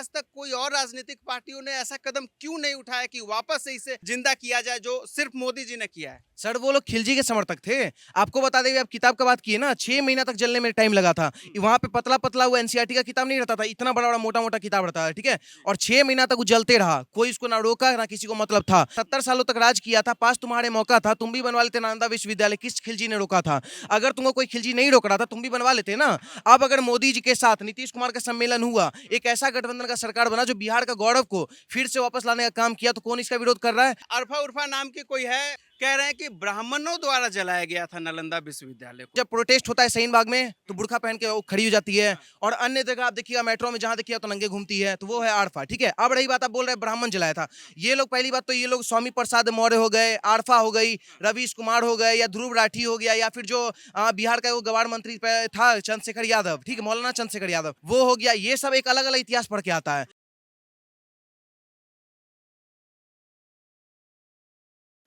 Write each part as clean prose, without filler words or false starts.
आज तक कोई और राजनीतिक पार्टियों ने ऐसा कदम क्यों नहीं उठाया कि वापस से इसे जिंदा किया जाए जो सिर्फ मोदी जी ने किया है। सर वो लोग खिलजी के समर्थक थे। आपको बता दें, आप किताब का बात किए ना, 6 महीना तक जलने में टाइम लगा था। वहां पे पतला पतला वो एनसीईआरटी का किताब नहीं रहता था, इतना बड़ा बड़ा मोटा मोटा किताब रहता है, ठीक है। और 6 महीना तक वो जलते रहा, कोई उसको ना रोका ना किसी को मतलब था। 70 सालों तक राज किया था, पास तुम्हारे मौका था, तुम भी बनवा लेते नालंदा विश्वविद्यालय, किस खिलजी ने रोका था? अगर तुमको कोई खिलजी नहीं रोक रहा था तुम भी बनवा लेते ना। अब अगर मोदी जी के साथ नीतीश कुमार का सम्मेलन हुआ, एक ऐसा गठबंधन का सरकार बना जो बिहार का गौरव को फिर से वापस लाने का काम किया, तो कौन इसका विरोध कर रहा है? अरफा उर्फा नाम की कोई है, कह रहे हैं कि ब्राह्मणों द्वारा जलाया गया था नालंदा विश्वविद्यालय को। जब प्रोटेस्ट होता है शाहीन बाग में तो बुर्का पहन के वो खड़ी हो जाती है, और अन्य जगह आप देखिएगा मेट्रो में जहां देखिएगा तो नंगे घूमती है, तो वो है आरफा, ठीक है। अब रही बात, आप बोल रहे हैं ब्राह्मण जलाया था। ये लोग, पहली बात तो ये लोग स्वामी प्रसाद मौर्य हो गए, आरफा हो गई, रवीश कुमार हो गए, या ध्रुव राठी हो गया, या फिर जो बिहार का वो गवार मंत्री था चंद्रशेखर यादव, ठीक है, मौलाना चंद्रशेखर यादव, वो हो गया। ये सब एक अलग अलग इतिहास पढ़ के आता है।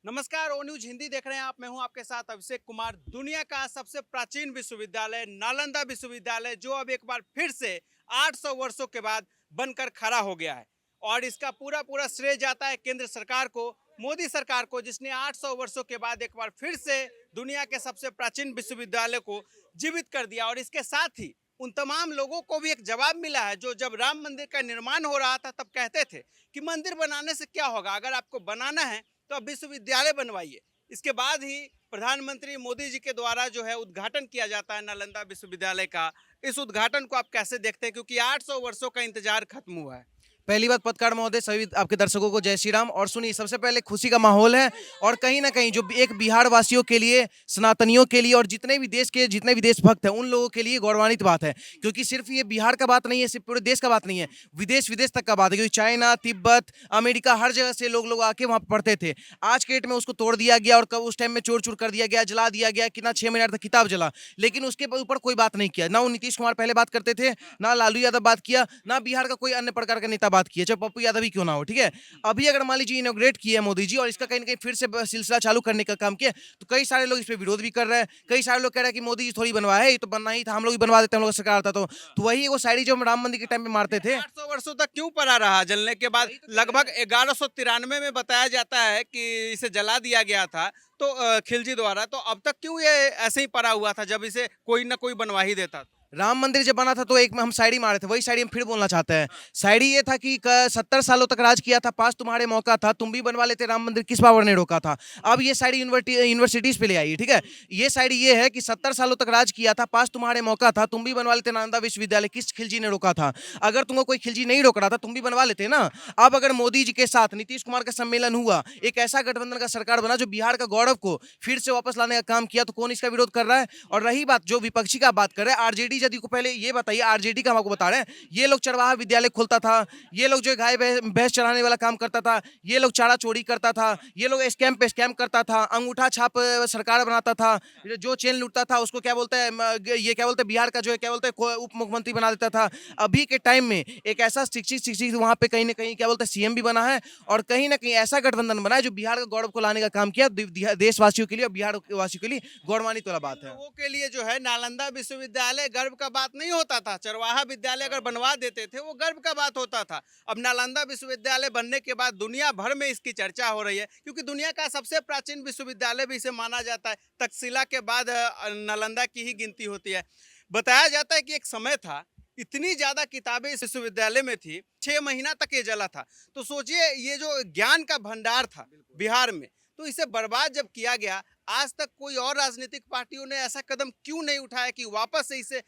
नमस्कार, ओ न्यूज हिंदी देख रहे हैं आप। मैं हूं आपके साथ अभिषेक कुमार। दुनिया का सबसे प्राचीन विश्वविद्यालय नालंदा विश्वविद्यालय, जो अब एक बार फिर से 800 वर्षों के बाद बनकर खड़ा हो गया है, और इसका पूरा पूरा श्रेय जाता है केंद्र सरकार को, मोदी सरकार को, जिसने 800 वर्षों के बाद एक बार फिर से दुनिया के सबसे प्राचीन विश्वविद्यालय को जीवित कर दिया। और इसके साथ ही उन तमाम लोगों को भी एक जवाब मिला है जो जब राम मंदिर का निर्माण हो रहा था तब कहते थे कि मंदिर बनाने से क्या होगा, अगर आपको बनाना है तो अब विश्वविद्यालय बनवाइए। इसके बाद ही प्रधानमंत्री मोदी जी के द्वारा जो है उद्घाटन किया जाता है नालंदा विश्वविद्यालय का। इस उद्घाटन को आप कैसे देखते हैं, क्योंकि 800 वर्षों का इंतजार खत्म हुआ है। पहली बात, पत्रकार महोदय, सभी आपके दर्शकों को जय श्री राम। और सुनिए, सबसे पहले खुशी का माहौल है, और कहीं ना कहीं जो एक बिहार वासियों के लिए, सनातनियों के लिए, और जितने भी देश के जितने भी देशभक्त हैं उन लोगों के लिए गौरवान्वित बात है। क्योंकि सिर्फ ये बिहार का बात नहीं है, सिर्फ पूरे देश का बात नहीं है, विदेश विदेश तक का बात है। क्योंकि चाइना, तिब्बत, अमेरिका, हर जगह से लोग लोग आके वहाँ पढ़ते थे। आज के डेट में उसको तोड़ दिया गया, और उस टाइम में चोर चूर कर दिया गया, जला दिया गया, कितना 6 महीना तक किताब जला। लेकिन उसके ऊपर कोई बात नहीं किया, ना वो नीतीश कुमार पहले बात करते थे, ना लालू यादव बात किया, ना बिहार का कोई अन्य प्रकार का नेता बात किया, चाहे पप्पू यादव ही क्यों ना हो, ठीक है। अभी अगर मान लीजिए इनोग्रेट किया है मोदी जी, और इसका कहीं ना कहीं फिर से सिलसिला चालू करने का काम किया, तो कई सारे लोग इस पे विरोध भी कर रहे हैं। कई सारे लोग कह रहे हैं कि मोदी जी थोड़ी बनवाया है, ये तो बनना ही था, हम लोग भी बनवा देते, हम लोग सरकार था तो वही वो शायरी जो हम राम मंदिर के टाइम पे मारते थे। 800 वर्षों तक क्यों पड़ा रहा जलने के बाद? लगभग 1193 में बताया जाता है कि इसे जला दिया गया था, तो खिलजी द्वारा। तो अब तक क्यों ये ऐसे ही पड़ा हुआ था, जब इसे कोई ना कोई बनवा ही देता था? राम मंदिर जब बना था तो एक में हम शायरी मारे थे, वही शायरी हम फिर बोलना चाहते हैं। शायरी ये था कि 70 सालों तक राज किया था, पास तुम्हारे मौका था, तुम भी बनवा लेते राम मंदिर, किस पावर ने रोका था? अब ये शायरी यूनिवर्सिटीज पे ले आई, ठीक है। ये शायरी ये है कि 70 सालों तक राज किया था, पास तुम्हारे मौका था, तुम भी बनवा लेते नालंदा विश्वविद्यालय, किस खिलजी ने रोका था? अगर तुमको कोई खिलजी नहीं रोक रहा था तुम भी बनवा लेते ना। अब अगर मोदी जी के साथ नीतीश कुमार का सम्मेलन हुआ, एक ऐसा गठबंधन का सरकार बना जो बिहार का गौरव को फिर से वापस लाने का काम किया, तो कौन इसका विरोध कर रहा है? और रही बात जो विपक्षी का बात कर रहे हैं, आरजेडी जदयू को, पहले ये बताइए, आरजेडी का हम आपको बता रहे हैं, ये लोग चरवाहा विद्यालय खोलता था, ये लोग जो गाय भैंस चराने वाला काम करता था, ये लोग चारा चोरी करता था, ये लोग स्कैम पे स्कैम करता था, अंगूठा छाप सरकार बनाता था, जो चेन लूटता था उसको क्या बोलते हैं, ये क्या बोलते हैं, बिहार का जो है क्या बोलते हैं, उप मुख्यमंत्री बना देता था। अभी के टाइम में एक ऐसा शिक्षित वहां पे कहीं ना कहीं क्या बोलते हैं सीएम भी बना है, और कहीं ना कहीं ऐसा गठबंधन बना है जो बिहार का गौरव को लाने का काम किया, देशवासियों के लिए और बिहार वासियों के लिए गौरवान्वित वाला बात है। लोगों के लिए जो है नालंदा विश्वविद्यालय गर्व का बात नहीं होता था। चरवाहा विद्यालय अगर बनवा देते थे वो गर्व का बात होता था। अब नालंदा विश्वविद्यालय बनने के बाद दुनिया भर में इसकी चर्चा हो रही है, क्योंकि दुनिया का सबसे प्राचीन विश्वविद्यालय भी इसे माना जाता है। तक्षशिला के बाद नालंदा की ही गिनती होती है। बताया जाता है कि एक समय था, इतनी ज्यादा किताबें इस विश्वविद्यालय में थी, 6 महीना तक ये जला था। तो सोचिए, ये जो ज्ञान का भंडार था बिहार में, तो इसे बर्बाद जब किया गया, आज तक कोई और राजनीतिक पार्टियों ने ऐसा कदम क्यों नहीं उठाया कि वापस से इसे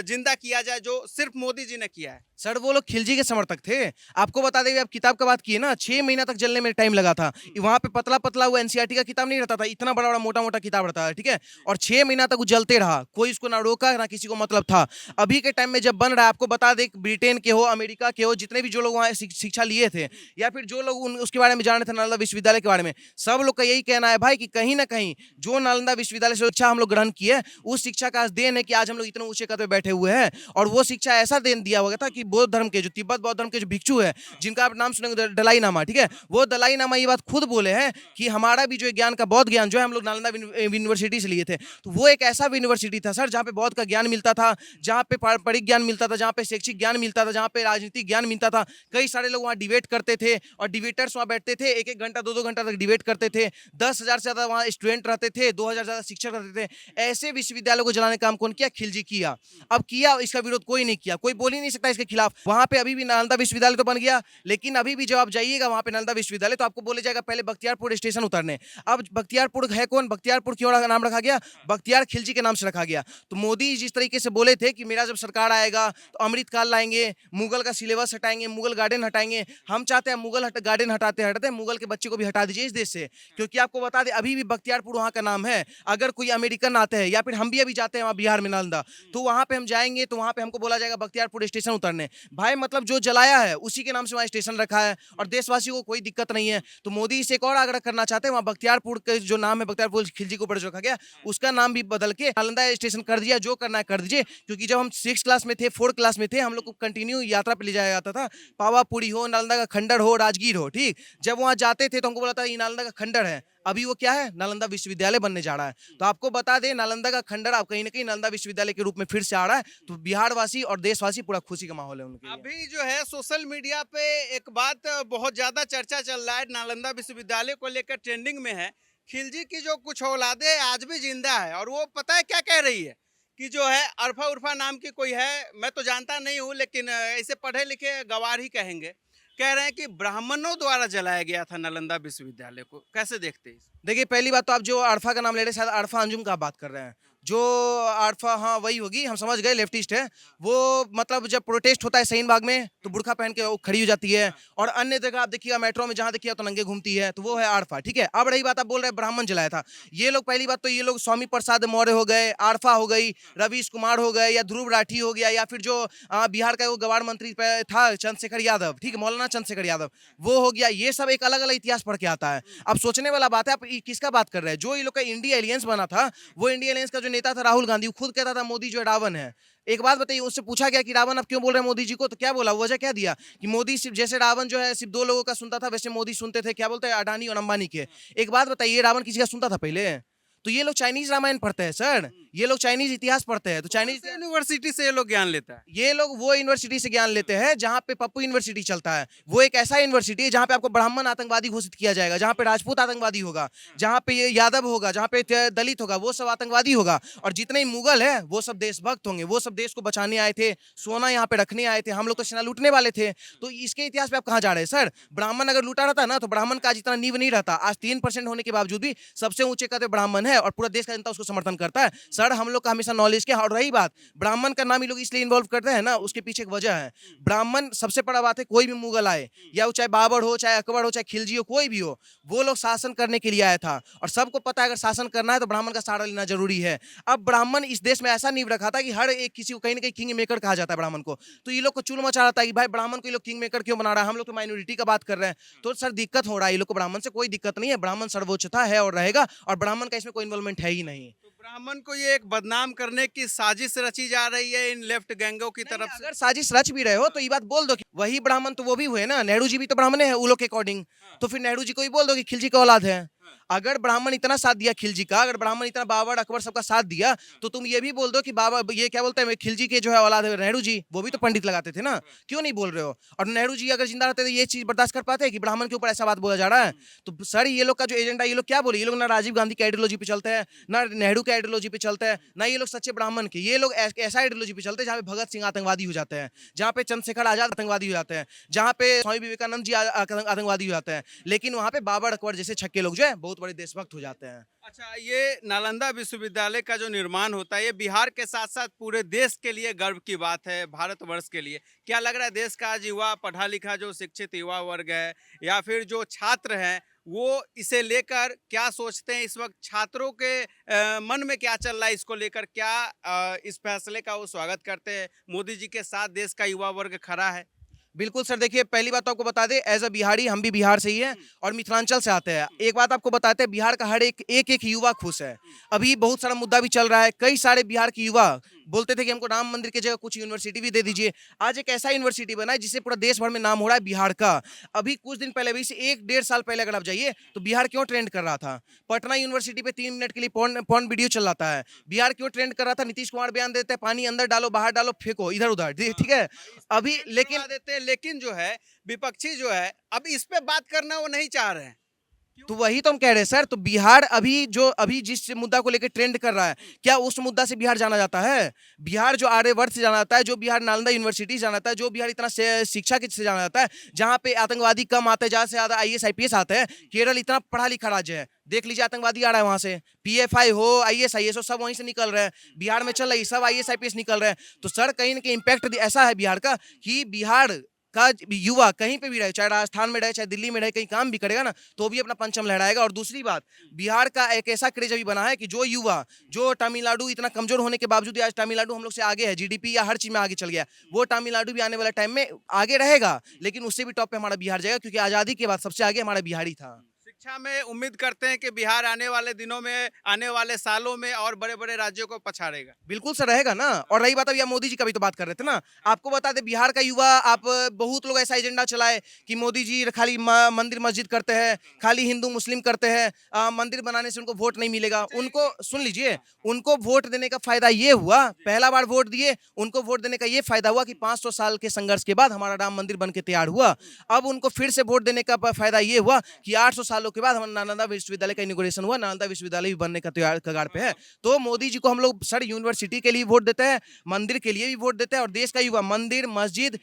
जिंदा किया जाए जो सिर्फ मोदी जी ने किया है। सर वो लोग खिलजी के समर्थक थे। आपको बता दें, आप किताब का बात किए ना, 6 महीना तक जलने में टाइम लगा था। वहां पे पतला पतला वो एनसीईआरटी का किताब नहीं रहता था, इतना बड़ा बड़ा मोटा मोटा किताब रहता है, ठीक है। और 6 महीना तक वो जलते रहा, कोई उसको ना रोका ना किसी को मतलब था। अभी के टाइम में जब बन रहा है, आपको बता दें, ब्रिटेन के हो, अमेरिका के हो, जितने भी जो लोग वहाँ शिक्षा लिए थे, या फिर जो लोग उसके बारे में जान रहे थे नालंदा विश्वविद्यालय के बारे में, सब लोग का यही कहना है भाई कि कहीं ना कहीं जो नालंदा विश्वविद्यालय से शिक्षा हम लोग ग्रहण किए, उस शिक्षा का आज देन है कि आज हम लोग इतने ऊंचे कद पे बैठे हुए हैं। और वो शिक्षा ऐसा देन दिया हुआ था कि बौद्ध धर्म के जो तिब्बत बौद्ध धर्म के जो भिक्षु है, जिनका आप नाम सुनेंगे दलाई नामा, ठीक है, वो दलाई नामा ये बात खुद बोले हैं कि हमारा भी जो ज्ञान का बौद्ध ज्ञान जो है हम लोग नालंदा यूनिवर्सिटी से लिए थे। तो वो एक ऐसा यूनिवर्सिटी था सर जहाँ पे बौद्ध का ज्ञान मिलता था, जहाँ पे पारंपरिक ज्ञान मिलता था, जहाँ पे शैक्षिक ज्ञान मिलता था, जहाँ पे राजनीतिक ज्ञान मिलता था। कई सारे लोग वहाँ डिबेट करते थे और डिबेटर्स वहाँ बैठते थे, एक एक घंटा 2-2 घंटा तक डिबेट करते थे। 10,000 से ज्यादा वहाँ स्टूडेंट रहते थे, 2,000 से ज्यादा शिक्षक रहते थे। ऐसे विश्वविद्यालय को जलाने का काम कौन किया? खिलजी किया। अब किया, इसका विरोध कोई नहीं किया, कोई बोल ही नहीं सकता इसके खिलाफ। वहाँ पे अभी भी नालंदा विश्वविद्यालय तो बन गया, लेकिन अभी भी जब आप जाइएगा वहाँ पे नालंदा विश्वविद्यालय तो आपको बोले जाएगा पहले बख्तियारपुर स्टेशन उतरने। अब बख्तियारपुर है कौन? बख्तियारपुर क्यों नाम रखा गया? बख्तियार खिलजी के नाम से रखा गया। तो मोदी जिस तरीके से बोले थे कि मेरा जब सरकार आएगा तो अमृतकाल लाएंगे, मुगल का सिलेबस हटाएंगे, मुगल गार्डन हटाएंगे। हम चाहते हैं मुगल गार्डन हटाते हटाते मुगल के बच्चे को भी हटा दीजिए इस देश से। क्योंकि आपको बता दें अभी भी बख्तियारपुर वहाँ का नाम है। अगर कोई अमेरिकन आते हैं या फिर हम भी अभी जाते हैं वहाँ बिहार में नालंदा, तो वहाँ पे हम जाएंगे तो वहाँ पे हमको बोला जाएगा बख्तियारपुर स्टेशन उतरने। भाई मतलब जो जलाया है उसी के नाम से वहाँ स्टेशन रखा है और देशवासियों को कोई दिक्कत नहीं है। तो मोदी इसे एक और आग्रह करना चाहते हैं, वहाँ बख्तियारपुर के जो नाम है बख्तियारपुर खिलजी के ऊपर जो रखा गया उसका नाम भी बदल के नालंदा स्टेशन कर दिया। जो करना है कर दीजिए। क्योंकि जब हम 6 क्लास में थे, 4 क्लास में थे, हम लोग को कंटिन्यू यात्रा पे ले जाया जाता था। पावापुरी हो, नालंदा का खंडर हो, राजगीर हो, ठीक। जब वहाँ जाते थे तो हमको बोला था ये नालंदा का खंडर है। अभी वो क्या है? नालंदा विश्वविद्यालय बनने जा रहा है। तो आपको बता दें नालंदा का खंडर अब कहीं ना कहीं नालंदा विश्वविद्यालय के रूप में फिर से आ रहा है। तो बिहार वासी और देशवासी पूरा खुशी का माहौल है उनके लिए। अभी जो है सोशल मीडिया पे एक बात बहुत ज्यादा चर्चा चल रहा है, नालंदा विश्वविद्यालय को लेकर ट्रेंडिंग में है। खिलजी की जो कुछ औलादे आज भी जिंदा है और वो पता है क्या कह रही है कि जो है अरफा उर्फा नाम की कोई है, मैं तो जानता नहीं हूँ लेकिन ऐसे पढ़े लिखे गवार ही कहेंगे, कह रहे हैं कि ब्राह्मणों द्वारा जलाया गया था नालंदा विश्वविद्यालय को। कैसे देखते हैं इसे? देखिए पहली बात तो आप जो अरफा का नाम ले रहे हैं शायद अरफा अंजुम का आप बात कर रहे हैं। जो अरफा, हाँ वही होगी, हम समझ गए, लेफ्टिस्ट है वो। मतलब जब प्रोटेस्ट होता है शाहीन बाग में तो बुर्खा पहन के वो खड़ी हो जाती है और अन्य जगह आप देखिएगा मेट्रो में जहाँ देखिएगा तो नंगे घूमती है, तो वो है अरफा, ठीक है। अब रही बात आप बोल रहे हैं ब्राह्मण जलाया था, ये लोग पहली बात तो ये लोग स्वामी प्रसाद मौर्य हो गए, अरफा हो गई, रवीश कुमार हो गए, या ध्रुव राठी हो गया, या फिर जो बिहार का वो गवार मंत्री था चंद्रशेखर यादव, ठीक है, मौलाना चंद्रशेखर यादव, वो हो गया। ये सब एक अलग अलग इतिहास पढ़ के आता है। अब सोचने वाला बात है आप किसका बात कर रहे हैं। जो ये लोग का इंडिया एलियंस बना था, वो इंडिया एलियंस का जो नेता था राहुल गांधी, वो खुद कहता था मोदी जो रावण है। एक बात बताइए, उससे पूछा गया कि रावण आप क्यों बोल रहे हैं मोदी जी को, तो क्या बोला, वजह क्या दिया कि मोदी सिर्फ, जैसे रावण जो है सिर्फ 2 लोगों का सुनता था वैसे मोदी सुनते थे, क्या बोलते हैं, अडानी और अंबानी के। एक बात बताइए, रावण किसी का सुनता था पहले? तो ये लोग चाइनीज रामायण पढ़ते हैं सर, ये लोग चाइनीज इतिहास पढ़ते हैं। तो चाइनीज यूनिवर्सिटी से ये लोग ज्ञान लेता है। ये लोग वो यूनिवर्सिटी से ज्ञान लेते हैं जहाँ पे पप्पू यूनिवर्सिटी चलता है। वो एक ऐसा यूनिवर्सिटी है जहाँ पे आपको ब्राह्मण आतंकवादी घोषित किया जाएगा, जहाँ पे राजपूत आतंकवादी होगा, जहाँ पे ये यादव होगा, जहाँ पे दलित होगा, वो सब आतंकवादी होगा। और जितने मुगल है वो सब देशभक्त होंगे, वो सब देश को बचाने आए थे, सोना यहाँ पे रखने आए थे। हम लोग तो सेना लूटने वाले थे। तो इसके इतिहास पे आप कहाँ जा रहे हैं सर? ब्राह्मण अगर लूटा रहता ना तो ब्राह्मण का आज इतना नींव नहीं रहता। आज 3% होने के बावजूद भी सबसे ऊंचे कद पे ब्राह्मण है और पूरा देश का जनता उसको समर्थन करता है। सर हम लोग का हमेशा नॉलेज के। और रही बात ब्राह्मण का नाम ये लोग इसलिए इन्वॉल्व करते हैं ना, उसके पीछे एक वजह है। ब्राह्मण सबसे बड़ा बात है, कोई भी मुगल आए, या वो चाहे बाबर हो, चाहे अकबर हो, चाहे खिलजी हो, कोई भी हो, वो लोग शासन करने के लिए आया था। और सबको पता है अगर शासन करना है तो ब्राह्मण का सहारा लेना जरूरी है। अब ब्राह्मण इस देश में ऐसा नींव रखा था कि हर एक किसी को कहीं ना कहीं किंग मेकर कहा जाता है ब्राह्मण को। तो ये लोग को चुल मचा रहा था कि भाई ब्राह्मण को ये लोग किंग मेकर क्यों बना रहा है, हम लोग तो माइनॉरिटी का बात कर रहे हैं। तो सर दिक्कत हो रहा है, ये लोग को ब्राह्मण से कोई दिक्कत नहीं है, ब्राह्मण सर्वोच्चता है और रहेगा, और ब्राह्मण का इसमें कोई इन्वॉल्वमेंट है ही नहीं। ब्राह्मण को ये एक बदनाम करने की साजिश रची जा रही है इन लेफ्ट गैंगों की तरफ से। अगर साजिश रच भी रहे हो तो ये बात बोल दो कि वही ब्राह्मण तो वो भी हुए ना, नेहरू जी भी तो ब्राह्मण है उन लोग के अकॉर्डिंग। तो फिर नेहरू जी को ही बोल दो कि खिलजी का औलाद है। अगर ब्राह्मण इतना साथ दिया खिलजी का, अगर ब्राह्मण इतना बाबर अकबर सबका साथ दिया, तो तुम ये भी बोल दो कि बाबा ये क्या बोलते हैं खिलजी के जो है औलाद है नेहरू जी, वो भी तो पंडित लगाते थे ना, क्यों नहीं बोल रहे हो? और नेहरू जी अगर जिंदा रहते तो ये चीज बर्दाश्त कर पाते हैं कि ब्राह्मण के ऊपर ऐसा बात बोला जा रहा है? तो सर ये लोग का जो एजेंडा, ये लोग क्या बोले, ये लोग ना राजीव गांधी की आइडियोलॉजी पे चलते हैं, ना नेहरू के आइडियोलॉजी पे चलते हैं, ना ये लोग सच्चे ब्राह्मण के। ये लोग ऐसा आइडियोलॉजी पे चलते हैं जहाँ पे भगत सिंह आतंकवादी हो जाते हैं, जहाँ पे चंद्रशेखर आजाद आतंकवादी हो जाते हैं, जहाँ पे स्वामी विवेकानंद जी आतंकवादी हो जाते हैं, लेकिन वहाँ पे बाबर अकबर जैसे छक्के लोग जो है बहुत बड़े देशभक्त हो जाते हैं। अच्छा, ये नालंदा विश्वविद्यालय का जो निर्माण होता है ये बिहार के साथ साथ पूरे देश के लिए गर्व की बात है, भारतवर्ष के लिए। क्या लग रहा है देश का आज युवा पढ़ा लिखा जो शिक्षित युवा वर्ग है या फिर जो छात्र हैं वो इसे लेकर क्या सोचते हैं इस वक्त? छात्रों के मन में क्या चल रहा है इसको लेकर? क्या इस फैसले का वो स्वागत करते हैं? मोदी जी के साथ देश का युवा वर्ग खड़ा है? बिल्कुल सर, देखिए पहली बात तो आपको बता दें, एज अ बिहारी हम भी बिहार से ही हैं और मिथिलांचल से आते हैं। एक बात आपको बताते हैं, बिहार का हर एक युवा खुश है। अभी बहुत सारा मुद्दा भी चल रहा है, कई सारे बिहार के युवा बोलते थे कि हमको राम मंदिर की जगह कुछ यूनिवर्सिटी भी दे दीजिए। आज एक ऐसा यूनिवर्सिटी बना है जिससे पूरा देश भर में नाम हो रहा है बिहार का। अभी कुछ दिन पहले, अभी से 1-1.5 साल पहले अगर आप जाइए तो बिहार क्यों ट्रेंड कर रहा था? पटना यूनिवर्सिटी पे 3 मिनट के लिए पॉर्न वीडियो चल रहा है। बिहार क्यों ट्रेंड कर रहा था? नीतीश कुमार बयान देते हैं, पानी अंदर डालो, बाहर डालो, फेंको इधर उधर, ठीक है। इस पे अभी ट्रेंड लेकिन करवा देते हैं, लेकिन जो है विपक्षी जो है अब इस पे बात करना वो नहीं चाह रहे हैं। तो वही तो हम कह रहे हैं सर, तो बिहार अभी जिस मुद्दा को लेकर ट्रेंड कर रहा है, क्या उस मुद्दा से बिहार जाना जाता है? बिहार जो आर्यवर्त से जाना जाता है, जो बिहार नालंदा यूनिवर्सिटी से जाना जाता है, जो बिहार इतना शिक्षा के से जाना जाता है, जहाँ पे आतंकवादी कम आते हैं, ज्यादा से ज्यादा आईएएस आईपीएस आते हैं। केरल इतना पढ़ा लिखा राज्य है, देख लीजिए आतंकवादी आ रहा है वहां से, पीएफआई हो, आईएस आईएस हो, सब वहीं से निकल रहे हैं। बिहार में चल रही सब आईएस आईपीएस निकल रहे हैं। तो सर कहीं ना कहीं इम्पैक्ट ऐसा है बिहार का कि बिहार का युवा कहीं पे भी रहे, चाहे राजस्थान में रहे, चाहे दिल्ली में रहे, कहीं काम भी करेगा ना तो भी अपना परचम लहराएगा। और दूसरी बात, बिहार का एक ऐसा क्रेज अभी बना है कि जो युवा, जो तमिलनाडु इतना कमजोर होने के बावजूद आज तमिलनाडु हम लोग से आगे है, जीडीपी या हर चीज में आगे चल गया, वो तमिलनाडु भी आने वाले टाइम में आगे रहेगा, लेकिन उससे भी टॉप पे हमारा बिहार जाएगा, क्योंकि आजादी के बाद सबसे आगे हमारा बिहार ही था। शिक्षा में उम्मीद करते हैं कि बिहार आने वाले दिनों में, आने वाले सालों में और बड़े-बड़े राज्यों को पछाड़ेगा। बिल्कुल सर रहेगा ना। और रही बात, अभी आप मोदी जी का भी तो बात कर रहे थे ना, आपको बता दें बिहार का युवा, आप बहुत लोग ऐसा एजेंडा चलाए कि मोदी जी खाली मंदिर मस्जिद करते हैं, खाली हिंदू मुस्लिम करते हैं, मंदिर बनाने से उनको वोट नहीं मिलेगा। उनको सुन लीजिए, उनको वोट देने का फायदा ये हुआ, पहला बार वोट दिए, उनको वोट देने का ये फायदा हुआ कि 500 साल के संघर्ष के बाद हमारा राम मंदिर बन के तैयार हुआ। अब उनको फिर से वोट देने का फायदा ये हुआ कि 800 सालों के बाद हमारा नालंदा विश्वविद्यालय का इनॉग्रेशन हुआ, नालंदा विश्वविद्यालय भी बनने का तैयार कगार पे है। तो मोदी जी को हम लोग सर यूनिवर्सिटी के लिए वोट देते हैं, मंदिर के लिए भी वोट देते हैं, और देश का युवा मंदिर मस्जिद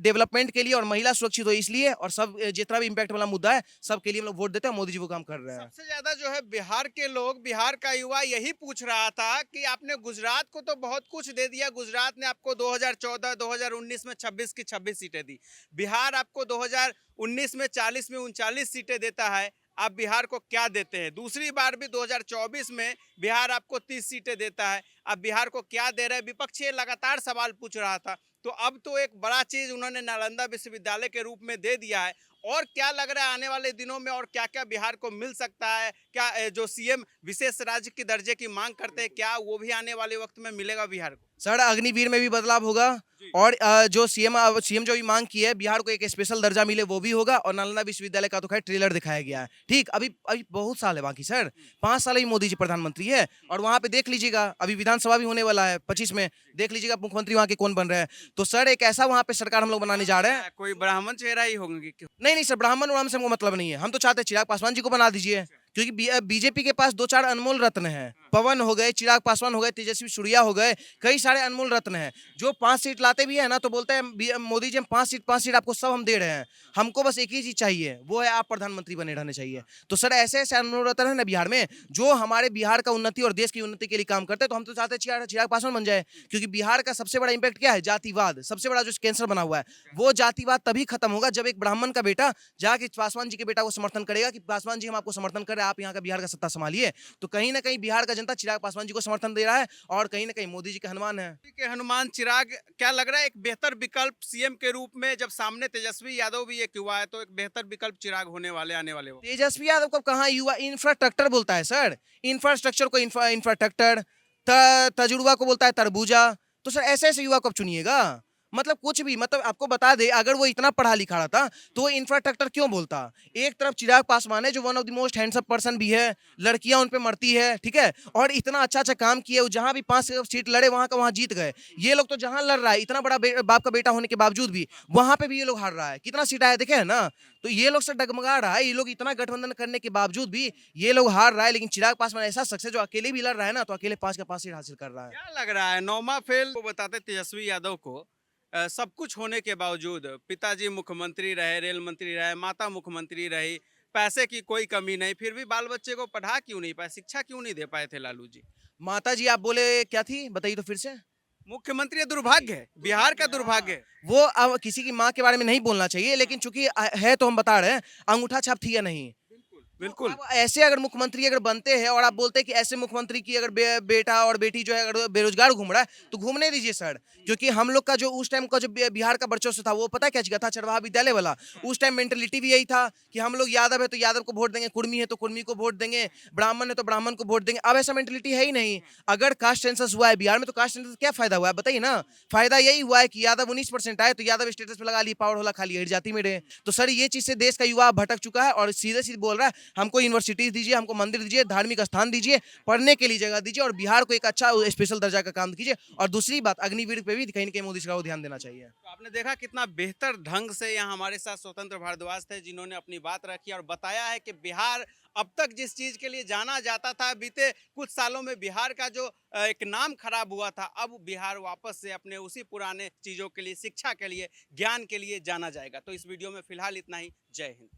डेवलपमेंट के लिए और महिला सुरक्षित हो इसलिए, और सब जितना भी इम्पैक्ट वाला मुद्दा है सब के लिए हम लोग वोट देते हैं। मोदी जी वो काम कर रहे हैं। सबसे ज्यादा जो है बिहार के लोग, बिहार का युवा यही पूछ रहा था कि आपने गुजरात को तो बहुत कुछ दे दिया। गुजरात ने आपको 2014, 2019 में 26 की 26 सीटें दी। बिहार आपको 2019 में 40 में 39 सीटें देता है। आप बिहार को क्या देते हैं? दूसरी बार भी 2024 में बिहार आपको 30 सीटें देता है। अब बिहार को क्या दे रहे हैं? विपक्षी लगातार सवाल पूछ रहा था। तो अब तो एक बड़ा चीज उन्होंने नालंदा विश्वविद्यालय के रूप में दे दिया है। और क्या लग रहा है आने वाले दिनों में और क्या क्या बिहार को मिल सकता है? क्या जो सीएम विशेष राज्य के दर्जे की मांग करते हैं, क्या वो भी आने वाले वक्त में मिलेगा बिहार को? सर अग्निवीर में भी बदलाव होगा, और जो सीएम जो भी मांग की है बिहार को एक स्पेशल दर्जा मिले वो भी होगा, और नालंदा विश्वविद्यालय का तो खैर ट्रेलर दिखाया गया है। ठीक, अभी अभी बहुत साल है बाकी सर, 5 साल ही मोदी जी प्रधानमंत्री है, और वहां पे देख लीजिएगा अभी विधानसभा भी होने वाला है 25 में, देख लीजिएगा मुख्यमंत्री वहां के कौन बन रहे हैं। तो सर एक ऐसा वहां पे सरकार हम लोग बनाने जा रहे हैं। कोई ब्राह्मण चेहरा ही होंगे क्यों? नहीं नहीं सर, ब्राह्मण उराम से हमको मतलब नहीं है, हम तो चाहते हैं चिराग पासवान जी को बना दीजिए, क्योंकि बीजेपी के पास 2-4 अनमोल रत्न हैं। पवन हो गए, चिराग पासवान हो गए, तेजस्वी सूर्या हो गए, कई सारे अनमोल रत्न हैं जो 5 सीट लाते भी है ना तो बोलते हैं मोदी जी हम 5 सीट आपको सब हम दे रहे हैं, हमको बस एक ही चीज चाहिए, वो है आप प्रधानमंत्री बने रहने चाहिए। तो सर ऐसे ऐसे अनमोल रत्न है ना बिहार में, जो हमारे बिहार का उन्नति और देश की उन्नति के लिए काम करते हैं। तो हम तो चाहते हैं चिराग पासवान बन जाए, क्योंकि बिहार का सबसे बड़ा इंपैक्ट क्या है? जातिवाद, सबसे बड़ा जो कैंसर बना हुआ है, वो जातिवाद तभी खत्म होगा जब एक ब्राह्मण का बेटा जाके पासवान जी के बेटा को समर्थन करेगा कि पासवान जी हम आपको समर्थन कर रहे हैं, आप यहाँ का बिहार का सत्ता संभालिए। तो कहीं ना कहीं बिहार का जनता चिराग पासवान जी को समर्थन दे रहा है, और कहीं ना कहीं मोदी जी के हनुमान है। के हनुमान चिराग क्या लग रहा है एक बेहतर विकल्प सीएम के रूप में? जब सामने तेजस्वी यादव भी एक युवा है तो एक बेहतर विकल्प चिराग होने वाले आने वाले वक्त। तेजस्वी यादव को कहाँ युवा इंफ्रास्ट्रक्चर बोलता है सर, इंफ्रास्ट्रक्चर को इंफ्रास्ट्रक्चर, तजुर्बा को बोलता है तरबूजा। तो सर ऐसे ऐसे युवा को आप चुनिएगा, मतलब कुछ भी, मतलब आपको बता दे अगर वो इतना पढ़ा लिखा रहा था तो वो इंफ्रास्ट्रक्चर क्यों बोलता? एक तरफ चिराग पासवान है जो one of the most handsome person भी है, लड़कियां उन पे मरती है, ठीक है, और इतना अच्छा अच्छा काम किए, वो जहां भी 5 सीट लड़े वहां का वहां जीत गए। ये लोग तो जहां लड़ रहा है, इतना बड़ा बाप का बेटा होने के बावजूद भी वहां पे भी ये लोग हार रहा है। कितना सीट आया देखे है ना, तो ये लोग से डगमगा रहा है, ये लोग इतना गठबंधन करने के बावजूद भी ये लोग हार रहा है। लेकिन चिराग पासवान ऐसा शख्स है जो अकेले भी लड़ रहा है ना, तो अकेले 5 का 5 सीट हासिल कर रहा है। क्या लग रहा है नौमा फेल वो बताते तेजस्वी यादव को, सब कुछ होने के बावजूद, पिताजी मुख्यमंत्री रहे, रेल मंत्री रहे, माता मुख्यमंत्री रही, पैसे की कोई कमी नहीं, फिर भी बाल बच्चे को पढ़ा क्यों नहीं पाए, शिक्षा क्यों नहीं दे पाए थे लालू जी? माता जी आप बोले क्या थी, बताइए तो फिर से। मुख्यमंत्री दुर्भाग्य है, बिहार का दुर्भाग्य है। वो अब किसी की माँ के बारे में नहीं बोलना चाहिए, लेकिन चूंकि है तो हम बता रहे हैं, अंगूठा छाप थी या नहीं। बिल्कुल। अब ऐसे अगर मुख्यमंत्री अगर बनते हैं और आप बोलते हैं कि ऐसे मुख्यमंत्री की अगर बेटा और बेटी जो है अगर बेरोजगार घूम रहा है तो घूमने दीजिए सर। जो कि हम लोग का जो उस टाइम का जो बिहार का वर्चस्व था वो पता है क्या चीज था, चरवाहा विद्यालय वाला। उस टाइम मेंटेलिटी भी यही था कि हम लोग यादव है तो यादव को वोट देंगे, कुर्मी है तो कुर्मी को वोट देंगे, ब्राह्मण है तो ब्राह्मण को वोट देंगे। अब ऐसा मेंटेलिटी है ही नहीं। अगर कास्ट सेंसस हुआ है बिहार में तो कास्ट सेंसस क्या फायदा हुआ है बताइए ना। फायदा यही हुआ है कि यादव 19% आए तो यादव स्टेटस पे लगा लिए, पावर होला खा लिए, हर जाति में रहे। तो सर ये चीज से देश का युवा भटक चुका है और सीधे सीधे बोल रहा है हमको यूनिवर्सिटीज दीजिए, हमको मंदिर दीजिए, धार्मिक स्थान दीजिए, पढ़ने के लिए जगह दीजिए और बिहार को एक अच्छा स्पेशल दर्जा का काम कीजिए। और दूसरी बात अग्निवीर पे भी कहीं ना कहीं मोदी सरकार को ध्यान देना चाहिए। तो आपने देखा कितना बेहतर ढंग से यहाँ हमारे साथ स्वतंत्र भारद्वाज थे जिन्होंने अपनी बात रखी और बताया है कि बिहार अब तक जिस चीज के लिए जाना जाता था, बीते कुछ सालों में बिहार का जो एक नाम खराब हुआ था, अब बिहार वापस से अपने उसी पुराने चीजों के लिए, शिक्षा के लिए, ज्ञान के लिए जाना जाएगा। तो इस वीडियो में फिलहाल इतना ही। जय हिंद।